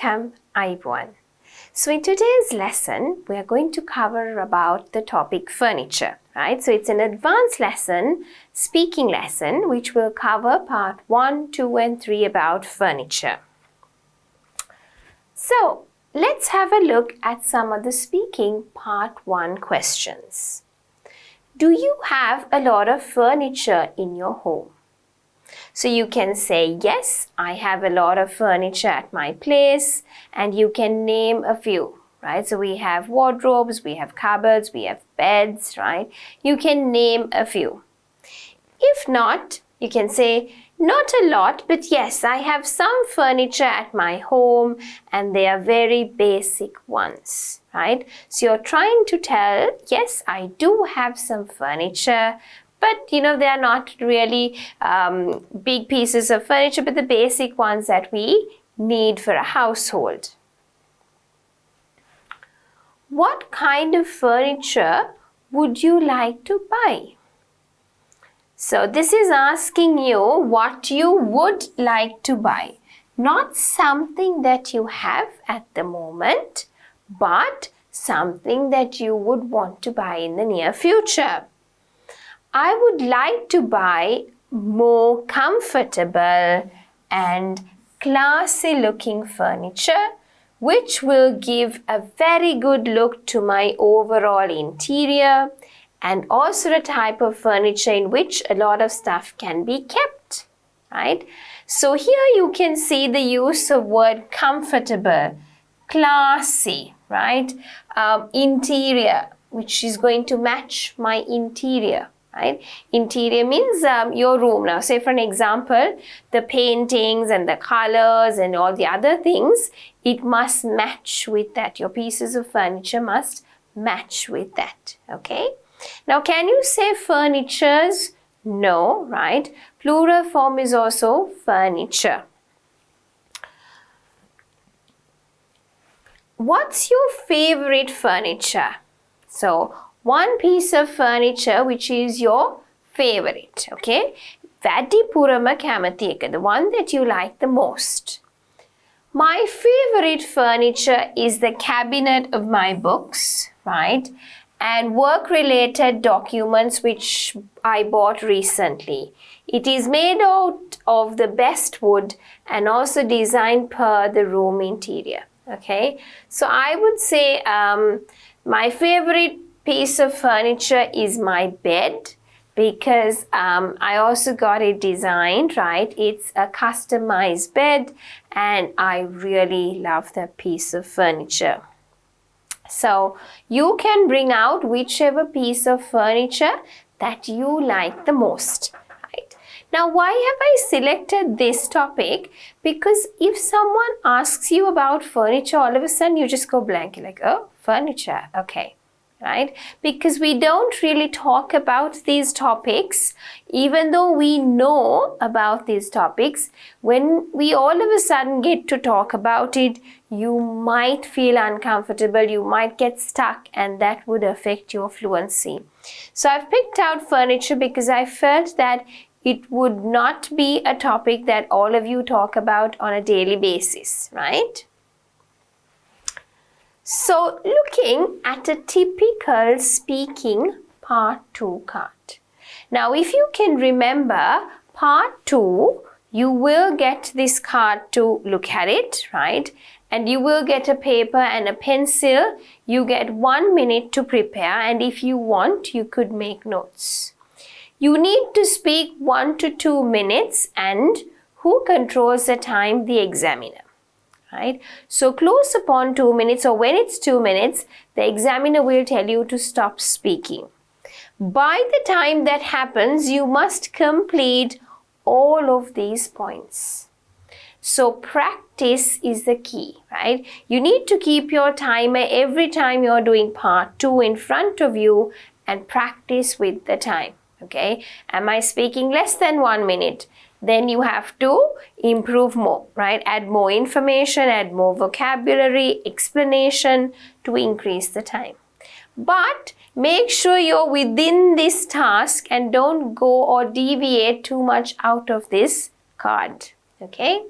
Welcome, everyone. So in today's lesson, we are going to cover about the topic furniture, right? So it's an advanced lesson, speaking lesson, which will cover part 1, 2 and 3 about furniture. So let's have a look at some of the speaking part 1 questions. Do you have a lot of furniture in your home? So you can say, yes, I have a lot of furniture at my place, and you can name a few, right? So we have wardrobes, we have cupboards, we have beds, right? You can name a few. If not, you can say, not a lot, but yes, I have some furniture at my home and they are very basic ones, right? So you're trying to tell, yes, I do have some furniture, but they are not really big pieces of furniture, but the basic ones that we need for a household. What kind of furniture would you like to buy? So this is asking you what you would like to buy. Not something that you have at the moment, but something that you would want to buy in the near future. I would like to buy more comfortable and classy looking furniture, which will give a very good look to my overall interior, and also a type of furniture in which a lot of stuff can be kept, right? So here you can see the use of word comfortable, classy, right? Interior, which is going to match my interior. Right? Interior means your room. Now, say for an example, the paintings and the colors and all the other things, it must match with that. Your pieces of furniture must match with that. Okay? Now, can you say furnitures? No, right? Plural form is also furniture. What's your favorite furniture? So, one piece of furniture which is your favorite, okay? Vadipurama kamathiyaka, the one that you like the most. My favorite furniture is the cabinet of my books, right? And work-related documents which I bought recently. It is made out of the best wood and also designed per the room interior, okay? So I would say my favorite piece of furniture is my bed because I also got it designed, right? It's a customized bed and I really love that piece of furniture. So you can bring out whichever piece of furniture that you like the most, right? Now, why have I selected this topic? Because if someone asks you about furniture, all of a sudden you just go blank. You're like, oh, furniture, okay. Right? Because we don't really talk about these topics, even though we know about these topics. When we all of a sudden get to talk about it, you might feel uncomfortable, you might get stuck, and that would affect your fluency. So I've picked out furniture because I felt that it would not be a topic that all of you talk about on a daily basis, right? So, looking at a typical speaking part 2 card. Now, if you can remember part 2, you will get this card to look at it, right? And you will get a paper and a pencil. You get 1 minute to prepare, and if you want, you could make notes. You need to speak 1 to 2 minutes, and who controls the time? The examiner. Right? So close upon 2 minutes, or when it's 2 minutes, the examiner will tell you to stop speaking. By the time that happens, you must complete all of these points. So practice is the key, right? You need to keep your timer every time you're doing part 2 in front of you and practice with the time, okay? Am I speaking less than 1 minute? Then you have to improve more, right? Add more information, add more vocabulary, explanation to increase the time. But make sure you're within this task and don't go or deviate too much out of this card, okay?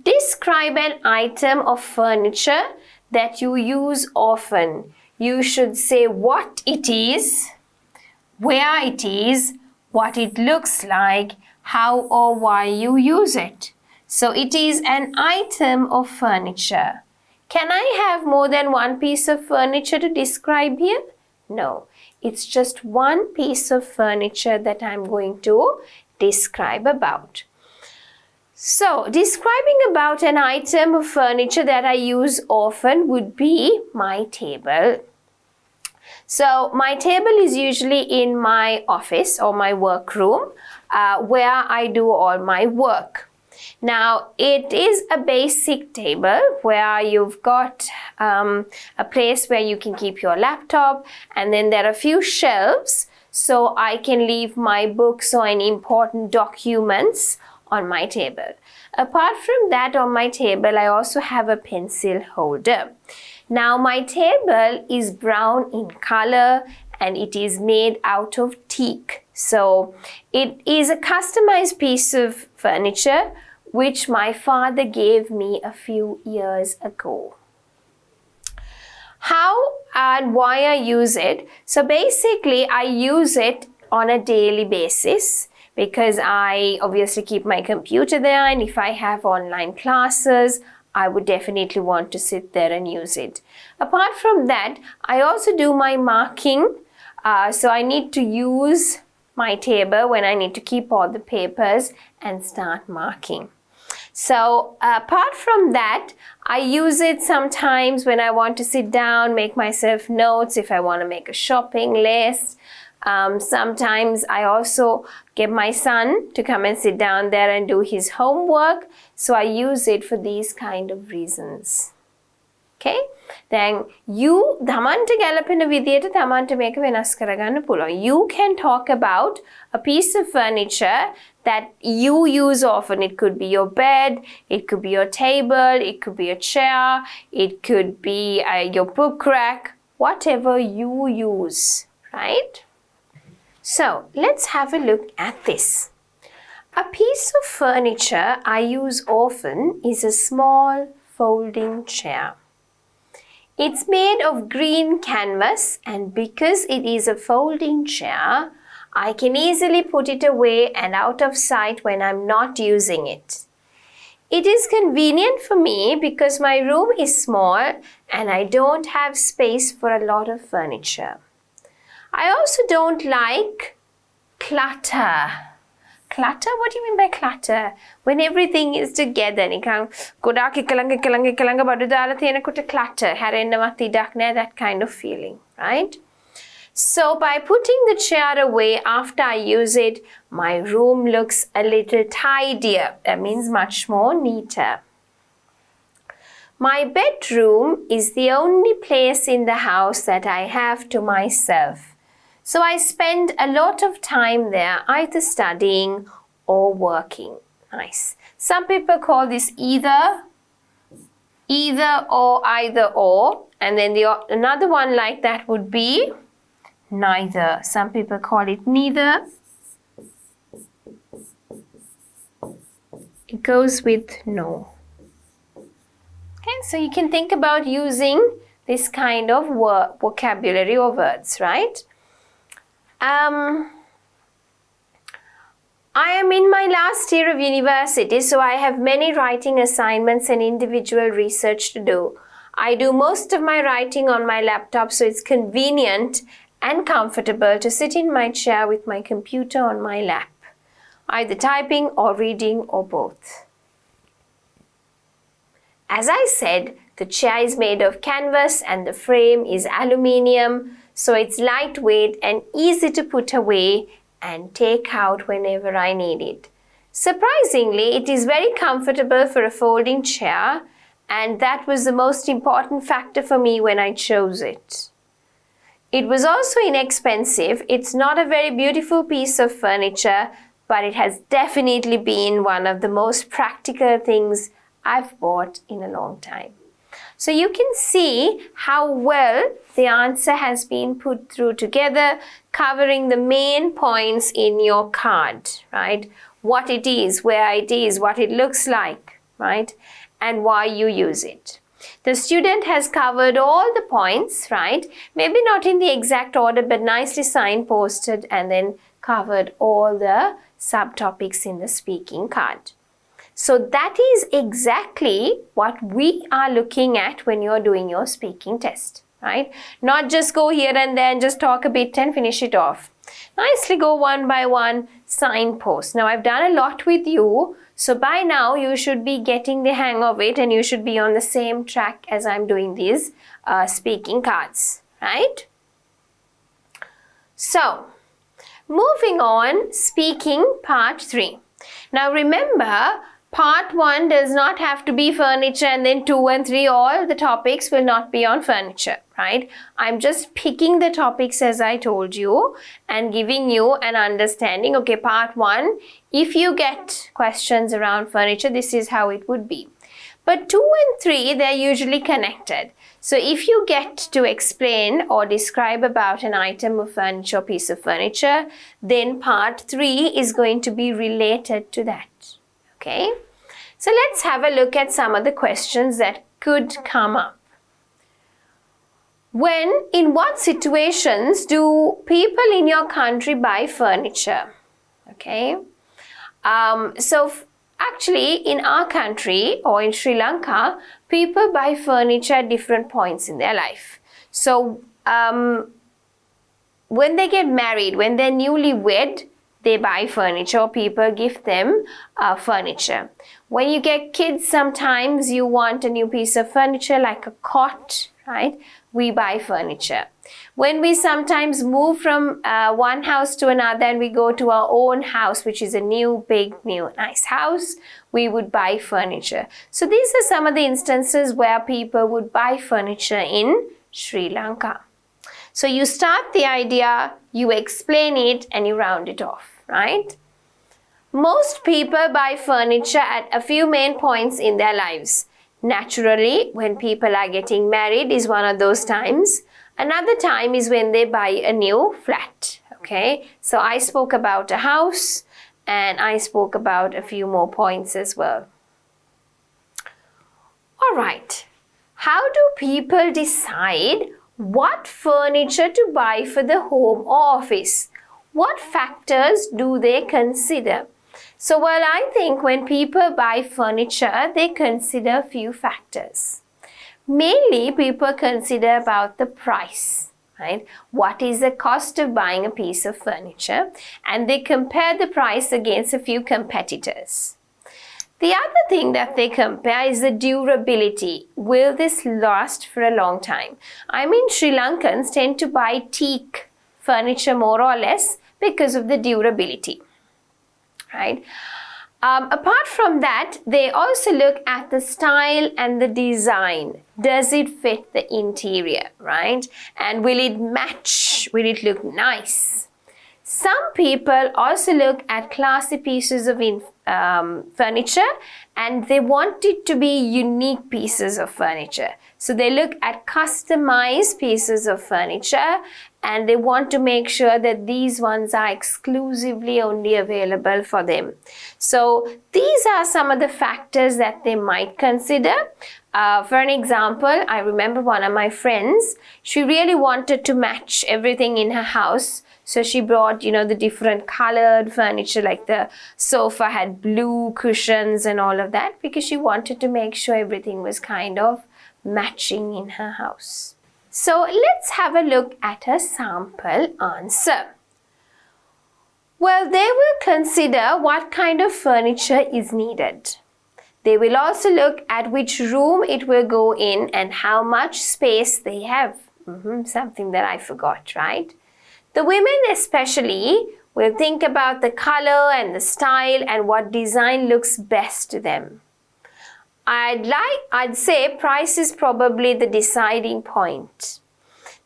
Describe an item of furniture that you use often. You should say what it is, where it is, what it looks like, how or why you use it. So it is an item of furniture. Can I have more than one piece of furniture to describe here? No, it's just one piece of furniture that I'm going to describe about. So, describing about an item of furniture that I use often would be my table. So, my table is usually in my office or my workroom where I do all my work. Now, it is a basic table where you've got a place where you can keep your laptop, and then there are a few shelves so I can leave my books or any important documents on my table. Apart from that, on my table, I also have a pencil holder. Now, my table is brown in color and it is made out of teak. So, it is a customized piece of furniture which my father gave me a few years ago. How and why I use it? So, basically, I use it on a daily basis, because I obviously keep my computer there, and if I have online classes, I would definitely want to sit there and use it. Apart from that, I also do my marking. So I need to use my table when I need to keep all the papers and start marking. So apart from that, I use it sometimes when I want to sit down, make myself notes, if I want to make a shopping list. Sometimes I also get my son to come and sit down there and do his homework. So I use it for these kind of reasons. Okay? Then you තමන්ට ගැලපෙන විදියට තමන්ට මේක වෙනස් කරගන්න පුළුවන්. You can talk about a piece of furniture that you use often. It could be your bed, it could be your table, it could be a chair, it could be your book rack, whatever you use, right? So, let's have a look at this. A piece of furniture I use often is a small folding chair. It's made of green canvas, and because it is a folding chair, I can easily put it away and out of sight when I'm not using it. It is convenient for me because my room is small and I don't have space for a lot of furniture. I also don't like clutter. Clutter? What do you mean by clutter? When everything is together. නිකන් ගොඩාක් එක ළඟ බඩු දාලා තියෙනකොට clutter. හැරෙන්නවත් ඉඩක් නැහැ, that kind of feeling, right? So by putting the chair away after I use it, my room looks a little tidier. That means much more neater. My bedroom is the only place in the house that I have to myself. So I spend a lot of time there, either studying or working. Nice. Some people call this either or, and then another one like that would be neither. Some people call it neither. It goes with no. Okay, so you can think about using this kind of vocabulary or words, right? I am in my last year of university, so I have many writing assignments and individual research to do. I do most of my writing on my laptop, so it's convenient and comfortable to sit in my chair with my computer on my lap, either typing or reading or both. As I said, the chair is made of canvas and the frame is aluminium, so it's lightweight and easy to put away and take out whenever I need it. Surprisingly, it is very comfortable for a folding chair, and that was the most important factor for me when I chose it. It was also inexpensive. It's not a very beautiful piece of furniture, but it has definitely been one of the most practical things I've bought in a long time. So you can see how well the answer has been put through together, covering the main points in your card, right? What it is, where it is, what it looks like. right? And why you use it. The student has covered all the points, right? Maybe not in the exact order, but nicely signposted and then covered all the subtopics in the speaking card. So that is exactly what we are looking at when you're doing your speaking test, right? Not just go here and there and just talk a bit and finish it off. Nicely go one by one, signpost. Now I've done a lot with you, so by now you should be getting the hang of it and you should be on the same track as I'm doing these speaking cards, right? So, moving on, speaking part 3. Now remember, part 1 does not have to be furniture, and then 2 and 3, all the topics will not be on furniture, right? I'm just picking the topics as I told you and giving you an understanding. Okay, part 1, if you get questions around furniture, this is how it would be. But 2 and 3, they're usually connected. So if you get to explain or describe about an item of furniture or piece of furniture, then part 3 is going to be related to that. Okay, so let's have a look at some of the questions that could come up. In what situations do people in your country buy furniture? Okay, actually in our country or in Sri Lanka, people buy furniture at different points in their life. So when they get married, when they're newlywed, they buy furniture or people gift them furniture. When you get kids, sometimes you want a new piece of furniture like a cot, right? We buy furniture. When we sometimes move from one house to another and we go to our own house, which is a new, big, new, nice house, we would buy furniture. So these are some of the instances where people would buy furniture in Sri Lanka. So you start the idea, you explain it, and you round it off, right? Most people buy furniture at a few main points in their lives. Naturally, when people are getting married is one of those times. Another time is when they buy a new flat, okay? So I spoke about a house and I spoke about a few more points as well. All right, how do people decide what furniture to buy for the home or office? What factors do they consider? So, well, I think when people buy furniture, they consider a few factors. Mainly, people consider about the price, right? What is the cost of buying a piece of furniture? And they compare the price against a few competitors. The other thing that they compare is the durability. Will this last for a long time? I mean, Sri Lankans tend to buy teak furniture more or less because of the durability, right? Apart from that, they also look at the style and the design. Does it fit the interior, right? And will it match? Will it look nice? Some people also look at classy pieces of furniture and they want it to be unique pieces of furniture. So they look at customized pieces of furniture and they want to make sure that these ones are exclusively only available for them. So these are some of the factors that they might consider. For an example, I remember one of my friends, she really wanted to match everything in her house. So she brought, the different colored furniture, like the sofa had blue cushions and all of that, because she wanted to make sure everything was kind of matching in her house. So let's have a look at a sample answer. Well, they will consider what kind of furniture is needed. They will also look at which room it will go in and how much space they have. Something that I forgot, right? The women especially will think about the color and the style and what design looks best to them. I'd say price is probably the deciding point.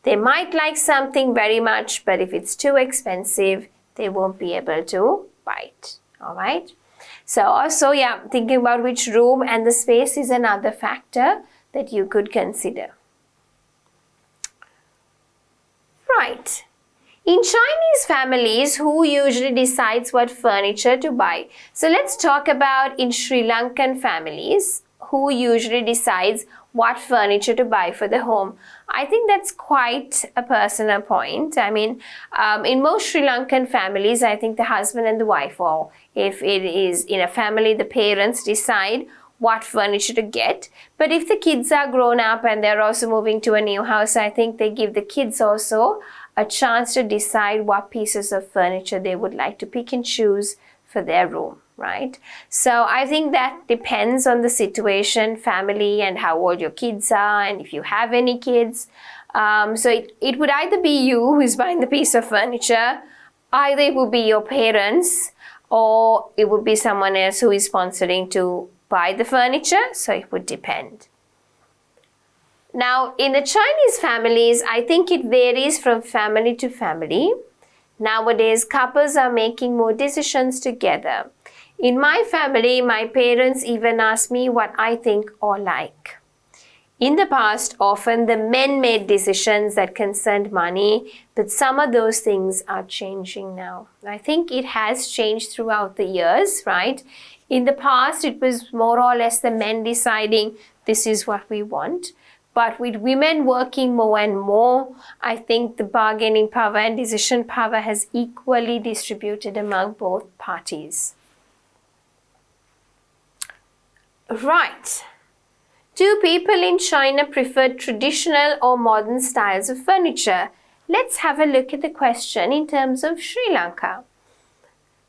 They might like something very much, but if it's too expensive, they won't be able to buy it. All right. So also, thinking about which room and the space is another factor that you could consider. Right. In Chinese families, who usually decides what furniture to buy? So let's talk about in Sri Lankan families, who usually decides what furniture to buy for the home. I think that's quite a personal point. I mean, in most Sri Lankan families, I think the husband and the wife, or if it is in a family, the parents decide what furniture to get. But if the kids are grown up and they're also moving to a new house, I think they give the kids also a chance to decide what pieces of furniture they would like to pick and choose for their room, right? So I think that depends on the situation, family, and how old your kids are, and if you have any kids. So it would either be you who is buying the piece of furniture, either it would be your parents, or it would be someone else who is sponsoring to buy the furniture. So it would depend. Now, in the Chinese families, I think it varies from family to family. Nowadays, couples are making more decisions together. In my family, my parents even ask me what I think or like. In the past, often the men made decisions that concerned money, but some of those things are changing now. I think it has changed throughout the years, right? In the past, it was more or less the men deciding this is what we want. But with women working more and more, I think the bargaining power and decision power has equally distributed among both parties. Right. Do people in China prefer traditional or modern styles of furniture? Let's have a look at the question in terms of Sri Lanka.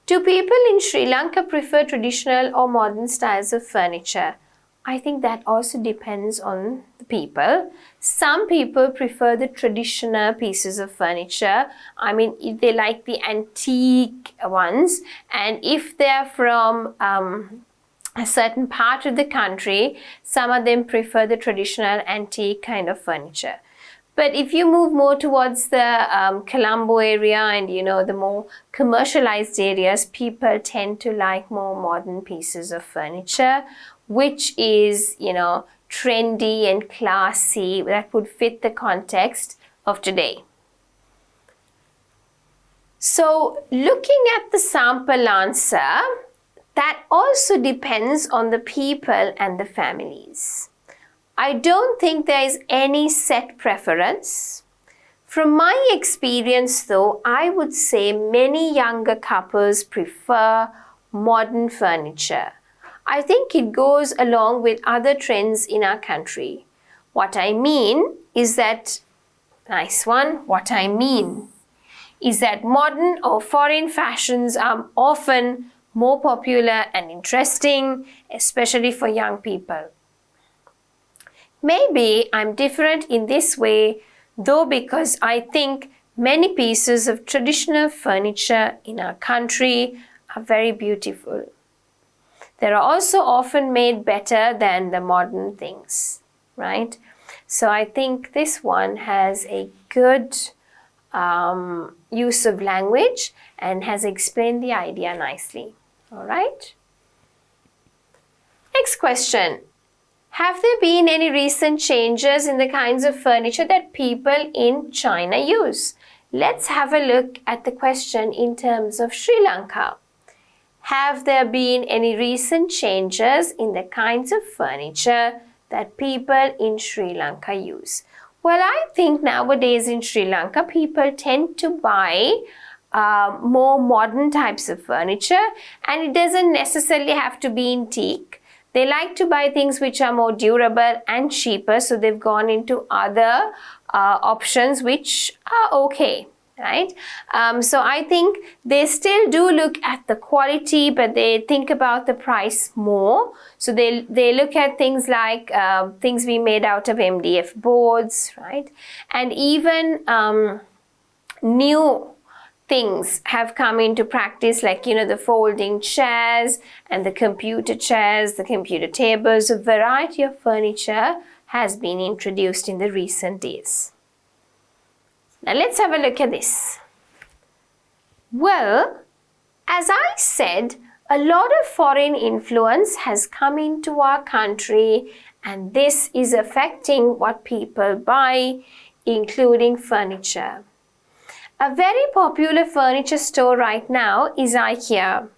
Do people in Sri Lanka prefer traditional or modern styles of furniture? I think that also depends on the people. Some people prefer the traditional pieces of furniture. I mean, if they like the antique ones, and if they're from a certain part of the country, some of them prefer the traditional antique kind of furniture. But if you move more towards the Colombo area and, the more commercialized areas, people tend to like more modern pieces of furniture, which is, trendy and classy, that would fit the context of today. So looking at the sample answer, that also depends on the people and the families. I don't think there is any set preference. From my experience though, I would say many younger couples prefer modern furniture. I think it goes along with other trends in our country. What I mean is that modern or foreign fashions are often more popular and interesting, especially for young people. Maybe I'm different in this way, though, because I think many pieces of traditional furniture in our country are very beautiful. They're also often made better than the modern things, right? So I think this one has a good use of language and has explained the idea nicely. All right. Next question. Have there been any recent changes in the kinds of furniture that people in China use? Let's have a look at the question in terms of Sri Lanka. Have there been any recent changes in the kinds of furniture that people in Sri Lanka use? Well, I think nowadays in Sri Lanka, people tend to buy more modern types of furniture, and it doesn't necessarily have to be antique. They like to buy things which are more durable and cheaper, so they've gone into other options which are okay. Right? So I think they still do look at the quality, but they think about the price more. So they look at things like things being made out of MDF boards, right? And even new things have come into practice, like, the folding chairs and the computer chairs, the computer tables. A variety of furniture has been introduced in the recent days. Now let's have a look at this. Well, as I said, a lot of foreign influence has come into our country, and this is affecting what people buy, including furniture. A very popular furniture store right now is IKEA.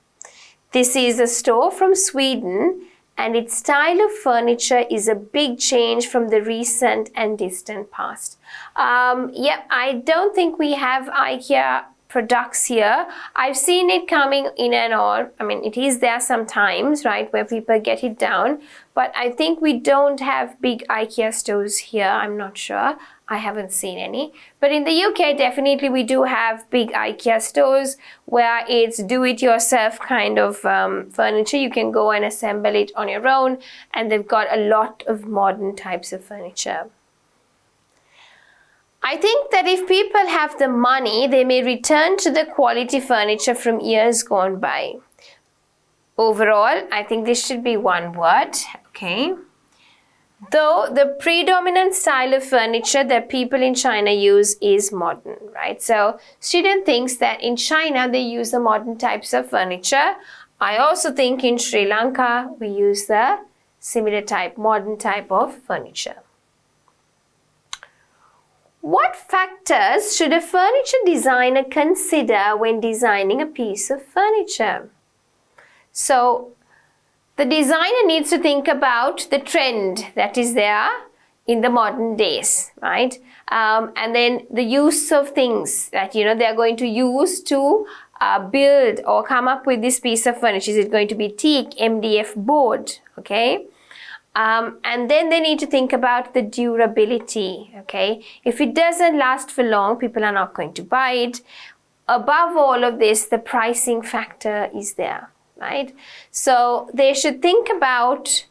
This is a store from Sweden, and its style of furniture is a big change from the recent and distant past. I don't think we have IKEA products here. I've seen it coming in and all. I mean, it is there sometimes, right, where people get it down. But I think we don't have big IKEA stores here. I'm not sure. I haven't seen any. But in the UK, definitely we do have big IKEA stores where it's do-it-yourself kind of furniture. You can go and assemble it on your own, and they've got a lot of modern types of furniture. I think that if people have the money, they may return to the quality furniture from years gone by. Overall, I think this should be one word, okay? Though the predominant style of furniture that people in China use is modern, right? So student thinks that in China they use the modern types of furniture. I also think in Sri Lanka we use the similar type, modern type of furniture. What factors should a furniture designer consider when designing a piece of furniture? So, the designer needs to think about the trend that is there in the modern days, right? And then the use of things that, they are going to use to build or come up with this piece of furniture. Is it going to be teak, MDF board, okay? And then they need to think about the durability, okay? If it doesn't last for long, people are not going to buy it. Above all of this, the pricing factor is there, right? So they should think about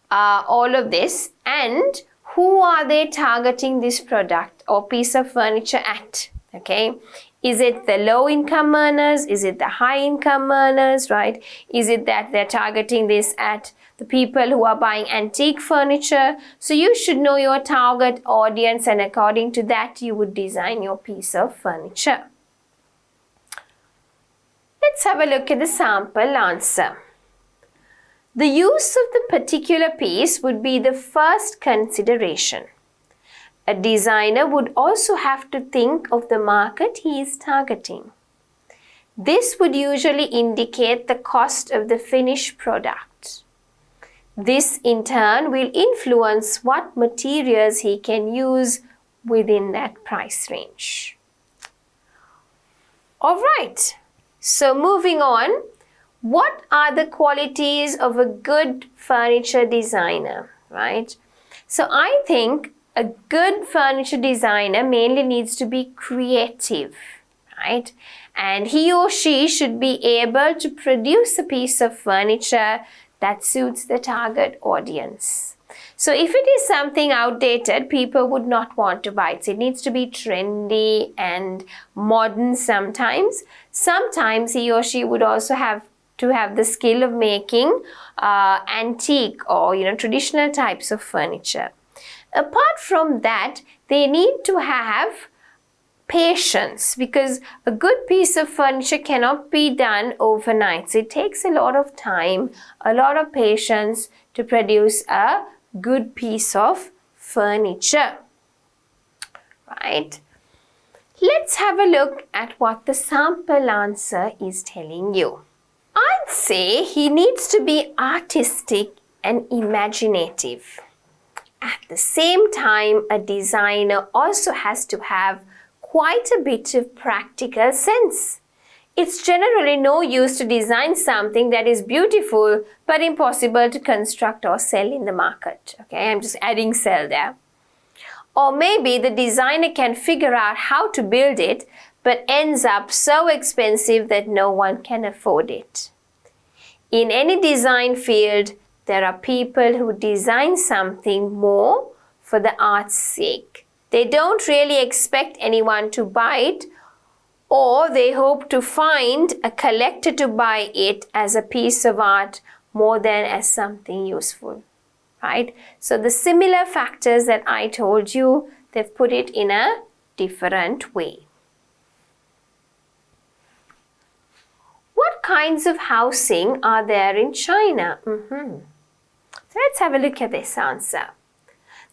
all of this, and who are they targeting this product or piece of furniture at, okay? Is it the low-income earners? Is it the high-income earners, right? Is it that they're targeting this at the people who are buying antique furniture? So you should know your target audience, and according to that, you would design your piece of furniture. Let's have a look at the sample answer. The use of the particular piece would be the first consideration. A designer would also have to think of the market he is targeting. This would usually indicate the cost of the finished product. This in turn will influence what materials he can use within that price range. All right, so moving on, what are the qualities of a good furniture designer, right? So I think a good furniture designer mainly needs to be creative, right? And he or she should be able to produce a piece of furniture that suits the target audience. So if it is something outdated, people would not want to buy it. So it needs to be trendy and modern sometimes. Sometimes he or she would also have to have the skill of making antique or traditional types of furniture. Apart from that, they need to have patience, because a good piece of furniture cannot be done overnight. So it takes a lot of time, a lot of patience to produce a good piece of furniture, right? Let's have a look at what the sample answer is telling you. I'd say he needs to be artistic and imaginative. At the same time, a designer also has to have quite a bit of practical sense. It's generally no use to design something that is beautiful but impossible to construct or sell in the market. Okay, I'm just adding sell there. Or maybe the designer can figure out how to build it but ends up so expensive that no one can afford it. In any design field, there are people who design something more for the art's sake. They don't really expect anyone to buy it, or they hope to find a collector to buy it as a piece of art more than as something useful, right? So the similar factors that I told you, they've put it in a different way. What kinds of housing are there in China? So let's have a look at this answer.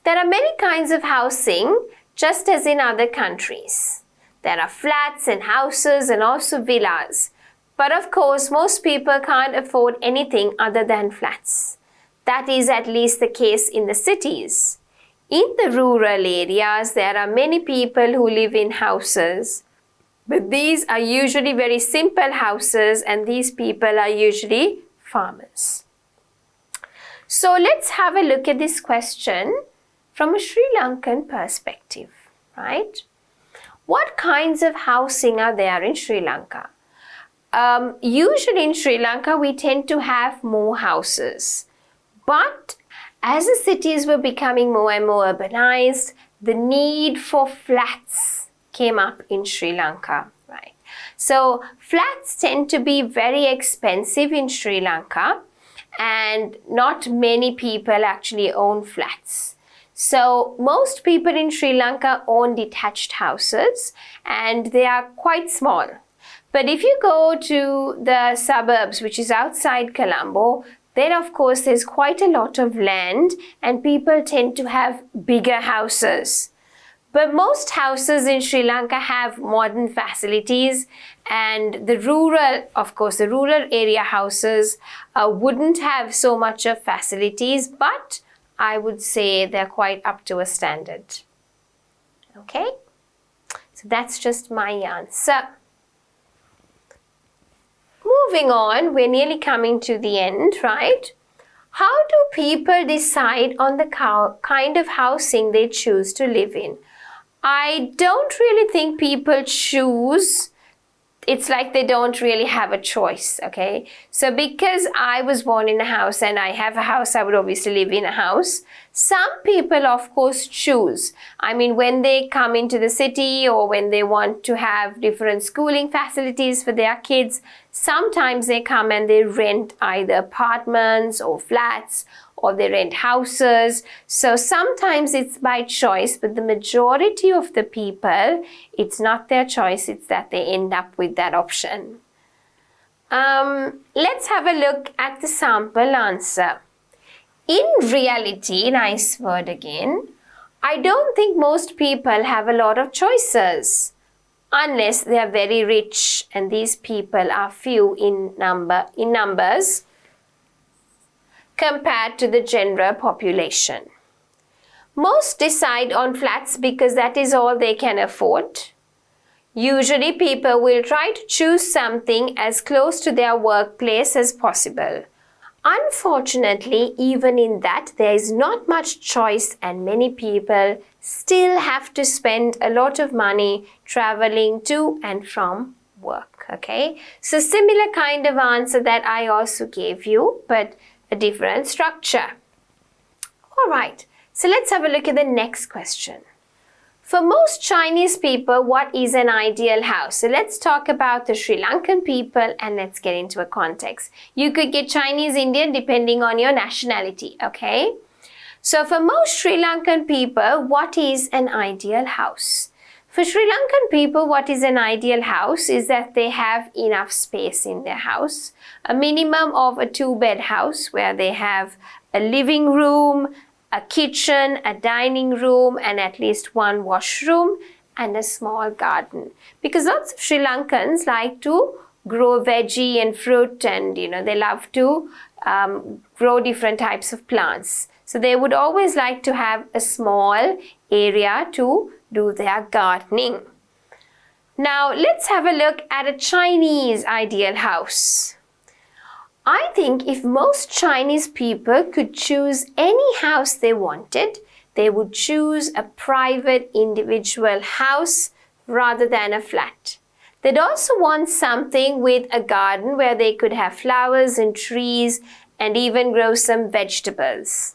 There are many kinds of housing, just as in other countries. There are flats and houses and also villas. But of course, most people can't afford anything other than flats. That is at least the case in the cities. In the rural areas, there are many people who live in houses. But these are usually very simple houses, and these people are usually farmers. So let's have a look at this question from a Sri Lankan perspective, right? What kinds of housing are there in Sri Lanka? Usually in Sri Lanka, we tend to have more houses. But as the cities were becoming more and more urbanized, the need for flats came up in Sri Lanka, right? So flats tend to be very expensive in Sri Lanka, and not many people actually own flats. So most people in Sri Lanka own detached houses, and they are quite small. But if you go to the suburbs, which is outside Colombo, then of course there's quite a lot of land and people tend to have bigger houses. But most houses in Sri Lanka have modern facilities, and the rural area houses wouldn't have so much of facilities, but I would say they're quite up to a standard. Okay? So that's just my answer. Moving on, we're nearly coming to the end, right? How do people decide on the kind of housing they choose to live in? I don't really think people choose. It's like they don't really have a choice, okay? So because I was born in a house and I have a house, I would obviously live in a house. Some people, of course, choose. I mean, when they come into the city or when they want to have different schooling facilities for their kids, sometimes they come and they rent either apartments or flats, or they rent houses. So sometimes it's by choice, but the majority of the people, it's not their choice, it's that they end up with that option. Let's have a look at the sample answer. In reality, nice word again, I don't think most people have a lot of choices, unless they are very rich, and these people are few in numbers compared to the general population. Most decide on flats because that is all they can afford. Usually people will try to choose something as close to their workplace as possible. Unfortunately, even in that, there is not much choice, and many people still have to spend a lot of money traveling to and from work, okay? So similar kind of answer that I also gave you, but a different structure. All right, so let's have a look at the next question. For most Chinese people, what is an ideal house? So let's talk about the Sri Lankan people and let's get into a context. You could get Chinese, Indian, depending on your nationality, okay? So for most Sri Lankan people, what is an ideal house? For Sri Lankan people, what is an ideal house is that they have enough space in their house. A minimum of a 2-bed house where they have a living room, a kitchen, a dining room, and at least one washroom and a small garden. Because lots of Sri Lankans like to grow veggie and fruit, and they love to grow different types of plants. So they would always like to have a small area to do their gardening. Now let's have a look at a Chinese ideal house. I think if most Chinese people could choose any house they wanted, they would choose a private individual house rather than a flat. They'd also want something with a garden where they could have flowers and trees and even grow some vegetables.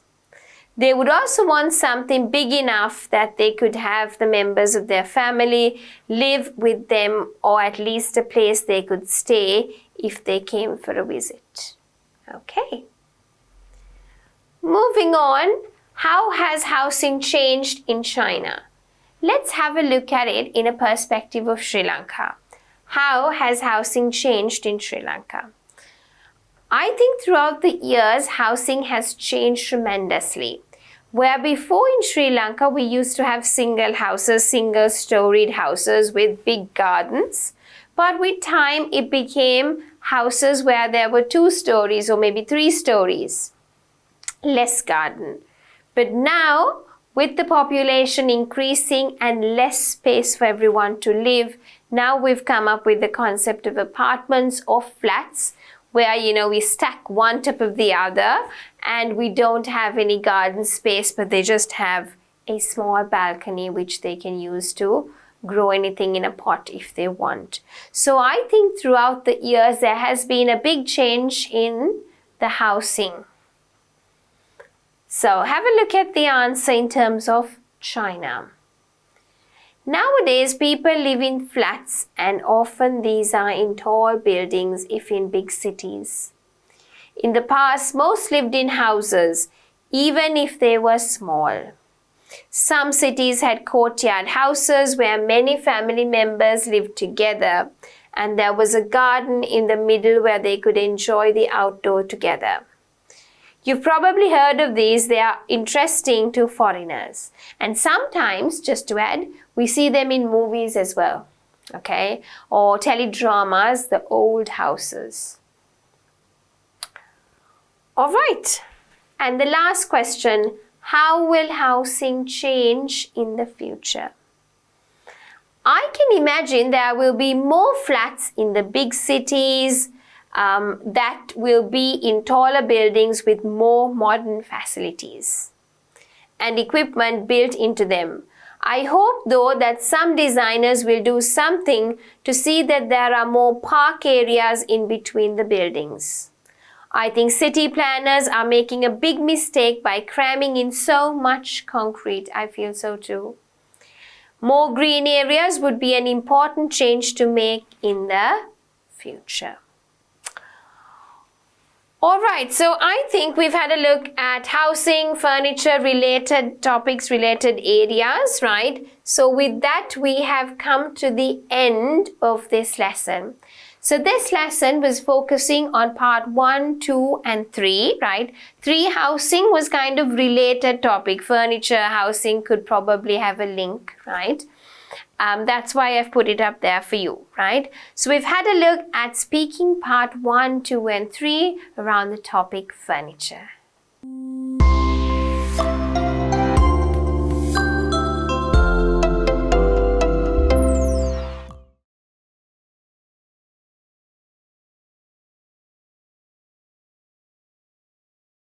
They would also want something big enough that they could have the members of their family live with them, or at least a place they could stay if they came for a visit. Okay. Moving on, how has housing changed in China? Let's have a look at it in a perspective of Sri Lanka. How has housing changed in Sri Lanka? I think throughout the years, housing has changed tremendously. where before in Sri Lanka we used to have single houses, single storied houses with big gardens. But with time it became houses where there were 2 stories or maybe 3 stories, less garden. But now with the population increasing and less space for everyone to live, now we've come up with the concept of apartments or flats where, we stack one top of the other and we don't have any garden space, but they just have a small balcony which they can use to grow anything in a pot if they want. So I think throughout the years there has been a big change in the housing. So have a look at the answer in terms of China. Nowadays, people live in flats and often these are in tall buildings if in big cities. In the past, most lived in houses, even if they were small. Some cities had courtyard houses where many family members lived together and there was a garden in the middle where they could enjoy the outdoor together. You've probably heard of these. They are interesting to foreigners. And sometimes, just to add, we see them in movies as well, okay? Or teledramas, the old houses. All right. And the last question, how will housing change in the future? I can imagine there will be more flats in the big cities, that will be in taller buildings with more modern facilities and equipment built into them. I hope though that some designers will do something to see that there are more park areas in between the buildings. I think city planners are making a big mistake by cramming in so much concrete. I feel so too. More green areas would be an important change to make in the future. All right, so I think we've had a look at housing, furniture related topics, related areas, right? So with that, we have come to the end of this lesson. So this lesson was focusing on part 1, 2 and 3, right? 3 housing was kind of related topic. Furniture, housing could probably have a link, right? That's why I've put it up there for you, right? So we've had a look at speaking part 1, 2 and 3 around the topic furniture.